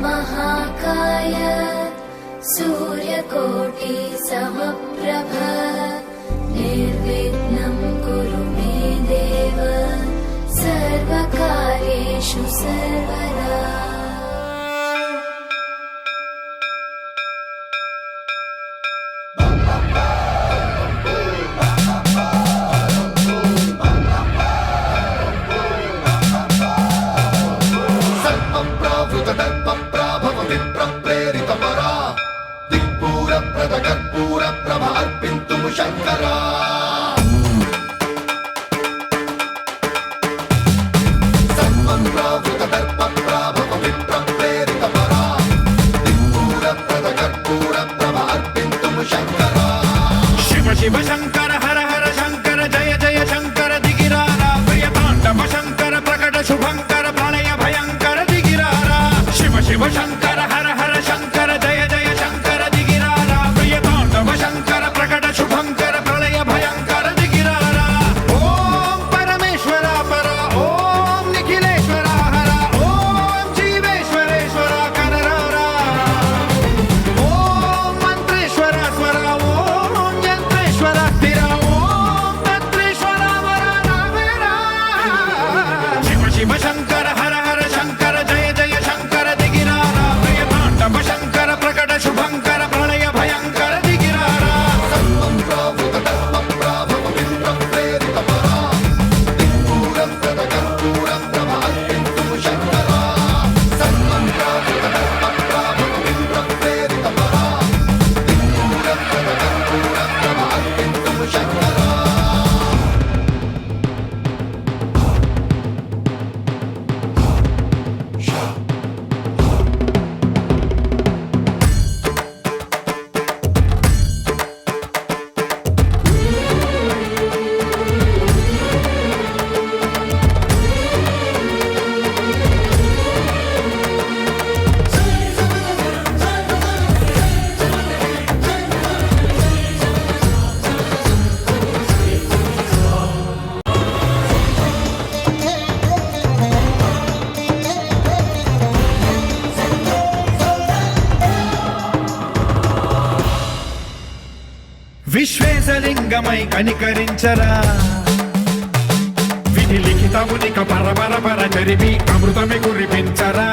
महाकाय सूर्यकोटि समप्रभ निर्विघ्नं कुरु मे देव सर्वकार्येषु सर्वदा। शंकरा सम्मन्त्रावृत दर्प प्राभव विप्र प्रेरित परा दिक्पूर प्रद कर्पूर प्रभ अर्पिन्तुं शंकरा। शिव शिव शंकर हर हर शंकर जय जय शंकर दिगिरारा प्रियतांडव शंकर प्रकट शुभंकर प्रलय भयंकर दिगिरारा। शिव शिव शंकर हर हर शंकर जय जय शंकर दिगिरारा प्रियतांडव शंकर प्रकट शुभंकर प्रलय भयंकर दिगिरारा। ओम परमेश्वर पर ओम निखिलेश्वर हर ओम जीवेश्वरेश्वर कररारा। ओम मंत्रेश्वर स्वर ओम यंत्रेश्वर स्थिर ओम तंत्रेश्वर वर नावेरा। शिव शिव शंकर हर हर शंकर जय जय शंकर दिगिरारा प्रियतांडव शंकर प्रकट शुभंकर प्रलय भयंकर दिगिरारा। सम्मन्त्रावृत दर्प प्राभव विप्र प्रेरित परा दिक्पूर प्रद कर्पूर प्रभ अर्पिन्तुं शंकरा। सम्मन्त्रावृत दर्प प्राभव विप्र प्रेरित परा दिक्पूर प्रद कर्पूर प्रभ अर्पिन्तुं शंकरा। విశ్వేశలింగమై కనికరించరా విధి లిఖితమునిక పరపర పర చరిమి అమృతమి కురిపించరా।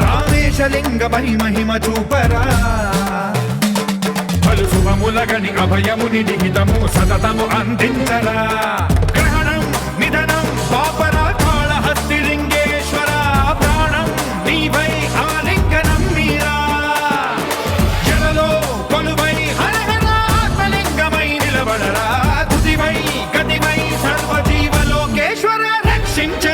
రామేశలింగమై మహిమ చూపరా పలు శుభములగని అభయముని లిఖితము సతతము అందించరా। గ్రహణం నిధనం పాపరా కాళహస్తి లింగేశ్వర ప్రాణం నీవై ఆలింగనం మీరా। జలలో కొలువై హర హర ఆత్మలింగమై నిలబడరా తుదివై గతివై సర్వజీవలోకేశ్వర రక్షించ